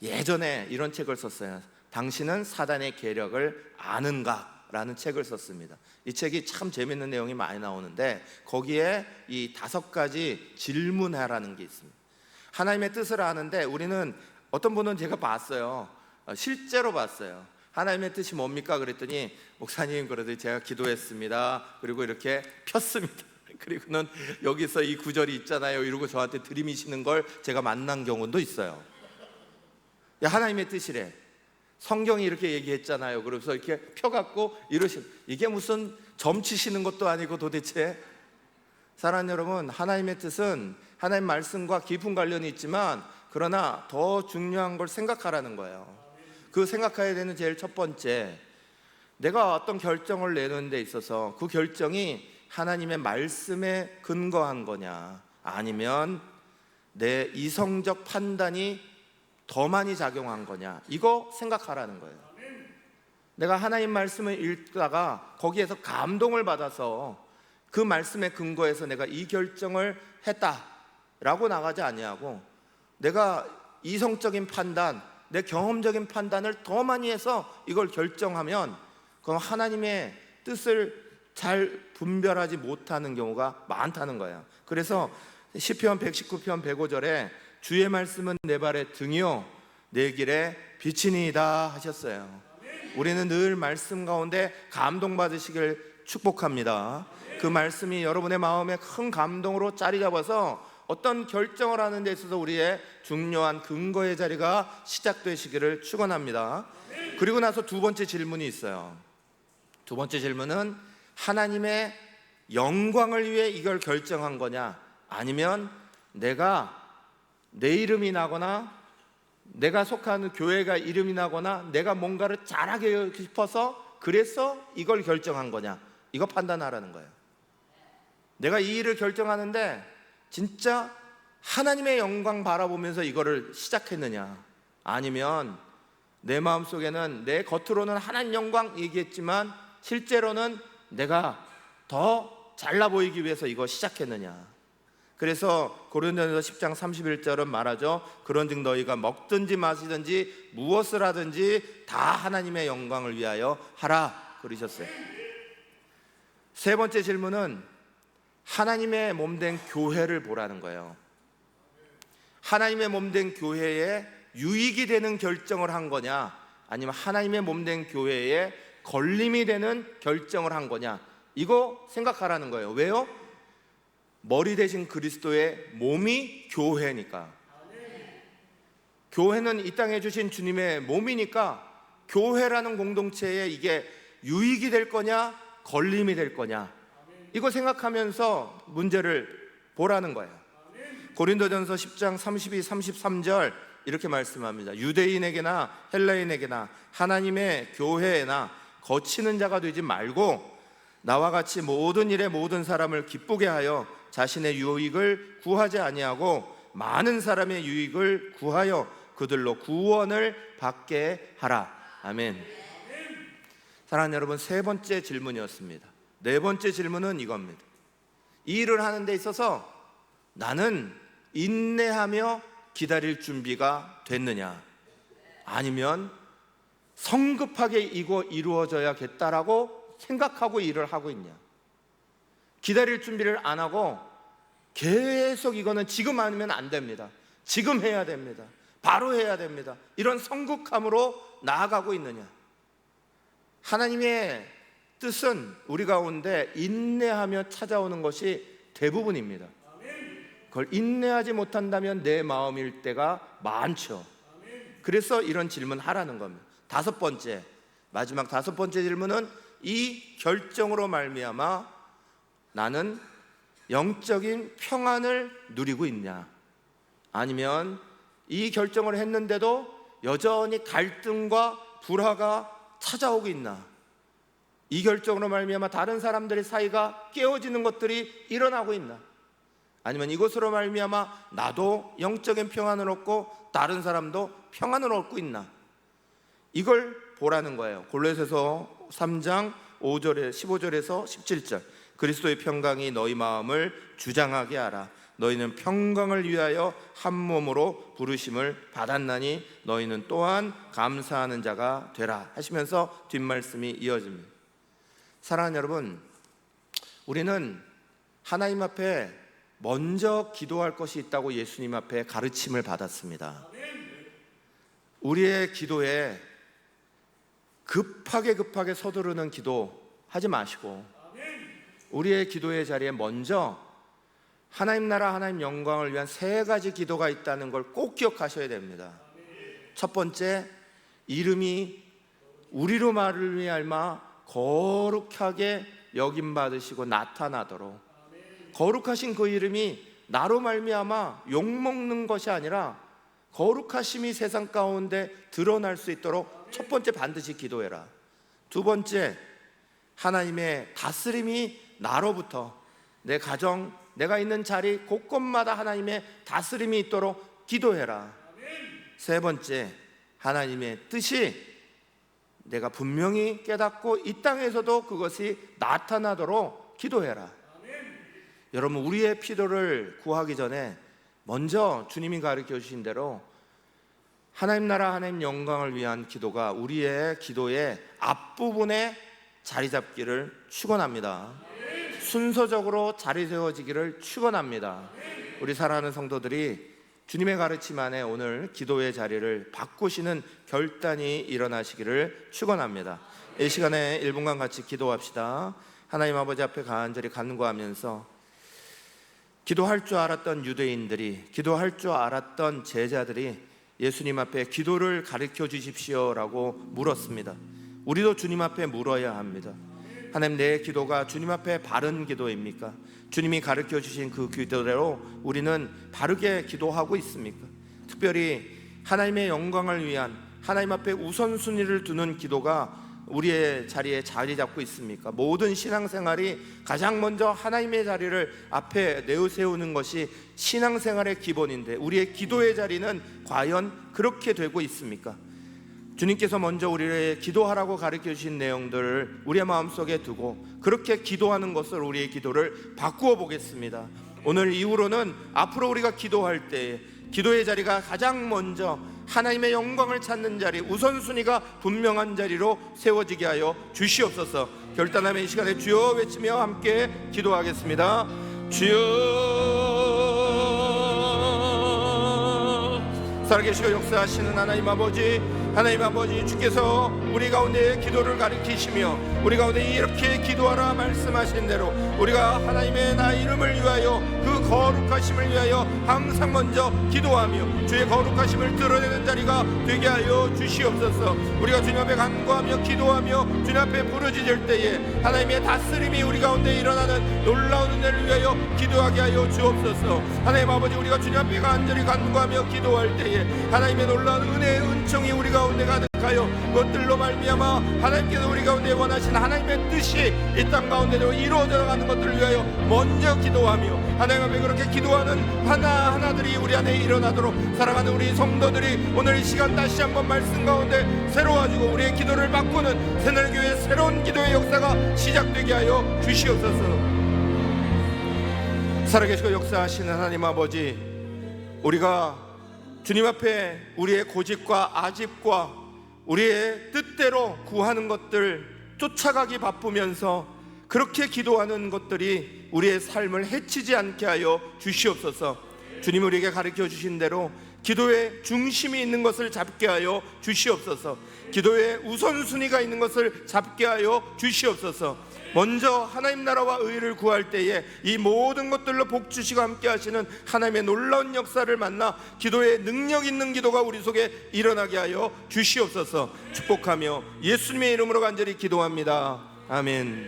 예전에 이런 책을 썼어요. 당신은 사단의 계략을 아는가? 라는 책을 썼습니다. 이 책이 참 재밌는 내용이 많이 나오는데 거기에 이 5가지 질문하라는 게 있습니다. 하나님의 뜻을 아는데 우리는, 어떤 분은 제가 봤어요. 실제로 봤어요. 하나님의 뜻이 뭡니까? 그랬더니 목사님, 그래도 제가 기도했습니다. 그리고 이렇게 폈습니다. 그리고는 여기서 이 구절이 있잖아요, 이러고 저한테 들이미시는 걸 제가 만난 경우도 있어요. 야, 하나님의 뜻이래. 성경이 이렇게 얘기했잖아요. 그래서 이렇게 펴갖고 이게 무슨 점치시는 것도 아니고 도대체. 사랑하는 여러분, 하나님의 뜻은 하나님 말씀과 깊은 관련이 있지만 그러나 더 중요한 걸 생각하라는 거예요. 그 생각해야 되는 제일 첫 번째, 내가 어떤 결정을 내는 데 있어서 그 결정이 하나님의 말씀에 근거한 거냐, 아니면 내 이성적 판단이 더 많이 작용한 거냐, 이거 생각하라는 거예요. 내가 하나님 말씀을 읽다가 거기에서 감동을 받아서 그 말씀에 근거해서 내가 이 결정을 했다라고 나가지 아니하고, 내가 이성적인 판단, 내 경험적인 판단을 더 많이 해서 이걸 결정하면 그럼 하나님의 뜻을 잘 분별하지 못하는 경우가 많다는 거예요. 그래서 시편 119편 105절에 주의 말씀은 내 발의 등이요 내 길의 빛이니이다 하셨어요. 우리는 늘 말씀 가운데 감동받으시길 축복합니다. 그 말씀이 여러분의 마음에 큰 감동으로 자리 잡아서 어떤 결정을 하는 데 있어서 우리의 중요한 근거의 자리가 시작되시기를 축원합니다. 그리고 나서 두 번째 질문이 있어요. 두 번째 질문은 하나님의 영광을 위해 이걸 결정한 거냐, 아니면 내가 내 이름이 나거나 내가 속하는 교회가 이름이 나거나 내가 뭔가를 잘하게 싶어서 그래서 이걸 결정한 거냐, 이거 판단하라는 거예요. 내가 이 일을 결정하는데 진짜 하나님의 영광 바라보면서 이거를 시작했느냐, 아니면 내 마음속에는 내 겉으로는 하나님 영광 얘기했지만 실제로는 내가 더 잘나 보이기 위해서 이거 시작했느냐. 그래서 고린도전서 10장 31절은 말하죠. 그런즉 너희가 먹든지 마시든지 무엇을 하든지 다 하나님의 영광을 위하여 하라 그러셨어요. 세 번째 질문은 하나님의 몸된 교회를 보라는 거예요. 하나님의 몸된 교회에 유익이 되는 결정을 한 거냐, 아니면 하나님의 몸된 교회에 걸림이 되는 결정을 한 거냐, 이거 생각하라는 거예요. 왜요? 머리 대신 그리스도의 몸이 교회니까. 교회는 이 땅에 주신 주님의 몸이니까 교회라는 공동체에 이게 유익이 될 거냐 걸림이 될 거냐, 이거 생각하면서 문제를 보라는 거예요. 고린도전서 10장 32, 33절 이렇게 말씀합니다. 유대인에게나 헬라인에게나 하나님의 교회에나 거치는 자가 되지 말고 나와 같이 모든 일에 모든 사람을 기쁘게 하여 자신의 유익을 구하지 아니하고 많은 사람의 유익을 구하여 그들로 구원을 받게 하라. 아멘. 사랑하는 여러분, 세 번째 질문이었습니다. 네 번째 질문은 이겁니다. 이 일을 하는 데 있어서 나는 인내하며 기다릴 준비가 됐느냐, 아니면 성급하게 이거 이루어져야겠다라고 생각하고 일을 하고 있냐. 기다릴 준비를 안 하고 계속 이거는 지금 아니면 안 됩니다, 지금 해야 됩니다, 바로 해야 됩니다, 이런 성급함으로 나아가고 있느냐. 하나님의 뜻은 우리 가운데 인내하며 찾아오는 것이 대부분입니다. 그걸 인내하지 못한다면 내 마음일 때가 많죠. 그래서 이런 질문 하라는 겁니다. 다섯 번째, 마지막 다섯 번째 질문은 이 결정으로 말미암아 나는 영적인 평안을 누리고 있냐, 아니면 이 결정을 했는데도 여전히 갈등과 불화가 찾아오고 있나. 이 결정으로 말미암아 다른 사람들의 사이가 깨어지는 것들이 일어나고 있나, 아니면 이것으로 말미암아 나도 영적인 평안을 얻고 다른 사람도 평안을 얻고 있나, 이걸 보라는 거예요. 골로새서 3장 5절에 15절에서 17절. 그리스도의 평강이 너희 마음을 주장하게 하라. 너희는 평강을 위하여 한 몸으로 부르심을 받았나니 너희는 또한 감사하는 자가 되라 하시면서 뒷말씀이 이어집니다. 사랑하는 여러분, 우리는 하나님 앞에 먼저 기도할 것이 있다고 예수님 앞에 가르침을 받았습니다. 우리의 기도에 급하게 서두르는 기도 하지 마시고 우리의 기도의 자리에 먼저 하나님 나라 하나님 영광을 위한 세 가지 기도가 있다는 걸 꼭 기억하셔야 됩니다. 첫 번째, 이름이 우리로 말을 위해 알마 거룩하게 여김받으시고 나타나도록, 거룩하신 그 이름이 나로 말미암아 욕먹는 것이 아니라 거룩하심이 세상 가운데 드러날 수 있도록 첫 번째 반드시 기도해라. 두 번째, 하나님의 다스림이 나로부터 내 가정, 내가 있는 자리 곳곳마다 하나님의 다스림이 있도록 기도해라. 세 번째, 하나님의 뜻이 내가 분명히 깨닫고 이 땅에서도 그것이 나타나도록 기도해라. 여러분, 우리의 필요를 구하기 전에 먼저 주님이 가르쳐 주신 대로 하나님 나라 하나님 영광을 위한 기도가 우리의 기도의 앞부분에 자리 잡기를 축원합니다. 순서적으로 자리 세워지기를 축원합니다. 우리 사랑하는 성도들이 주님의 가르침 안에 오늘 기도의 자리를 바꾸시는 결단이 일어나시기를 축원합니다. 이 시간에 1분간 같이 기도합시다. 하나님 아버지 앞에 간절히 간구하면서 기도할 줄 알았던 유대인들이, 기도할 줄 알았던 제자들이 예수님 앞에 기도를 가르쳐 주십시오라고 물었습니다. 우리도 주님 앞에 물어야 합니다. 하나님, 내 기도가 주님 앞에 바른 기도입니까? 주님이 가르쳐 주신 그 기도대로 우리는 바르게 기도하고 있습니까? 특별히 하나님의 영광을 위한, 하나님 앞에 우선순위를 두는 기도가 우리의 자리에 자리 잡고 있습니까? 모든 신앙생활이 가장 먼저 하나님의 자리를 앞에 내세우는 것이 신앙생활의 기본인데 우리의 기도의 자리는 과연 그렇게 되고 있습니까? 주님께서 먼저 우리를 기도하라고 가르쳐 주신 내용들을 우리의 마음속에 두고 그렇게 기도하는 것을, 우리의 기도를 바꾸어 보겠습니다. 오늘 이후로는 앞으로 우리가 기도할 때 기도의 자리가 가장 먼저 하나님의 영광을 찾는 자리, 우선순위가 분명한 자리로 세워지게 하여 주시옵소서. 결단하며 이 시간에 주여 외치며 함께 기도하겠습니다. 주여, 살아계시고 역사하시는 하나님 아버지, 하나님 아버지, 주께서 우리 가운데 기도를 가르치시며 우리 가운데 이렇게 기도하라 말씀하신 대로 우리가 하나님의 나 이름을 위하여, 그 거룩하심을 위하여 항상 먼저 기도하며 주의 거룩하심을 드러내는 자리가 되게 하여 주시옵소서. 우리가 주님 앞에 간구하며 기도하며 주님 앞에 부르짖을 때에 하나님의 다스림이 우리 가운데 일어나는 놀라운 은혜를 위하여 기도하게 하여 주옵소서. 하나님 아버지, 우리가 주님 앞에 간절히 간구하며 기도할 때에 하나님의 놀라운 은혜의 은총이 우리 가운데 가득하여 그것들로 말미암아 하나님께서 우리 가운데 원하시는 하나님의 뜻이 이 땅 가운데로 이루어져 가는 것들을 위하여 먼저 기도하며 하나님 앞에 그렇게 기도하는 하나하나들이 우리 안에 일어나도록, 사랑하는 우리 성도들이 오늘 이 시간 다시 한번 말씀 가운데 새로워지고 우리의 기도를 바꾸는 새날교회의 새로운 기도의 역사가 시작되게 하여 주시옵소서. 살아계시고 역사하시는 하나님 아버지, 우리가 주님 앞에 우리의 고집과 아집과 우리의 뜻대로 구하는 것들 쫓아가기 바쁘면서 그렇게 기도하는 것들이 우리의 삶을 해치지 않게 하여 주시옵소서. 주님 우리에게 가르쳐 주신 대로 기도의 중심이 있는 것을 잡게 하여 주시옵소서. 기도의 우선순위가 있는 것을 잡게 하여 주시옵소서. 먼저 하나님 나라와 의를 구할 때에 이 모든 것들로 복 주시고 함께 하시는 하나님의 놀라운 역사를 만나 기도의 능력 있는 기도가 우리 속에 일어나게 하여 주시옵소서. 축복하며 예수님의 이름으로 간절히 기도합니다. 아멘.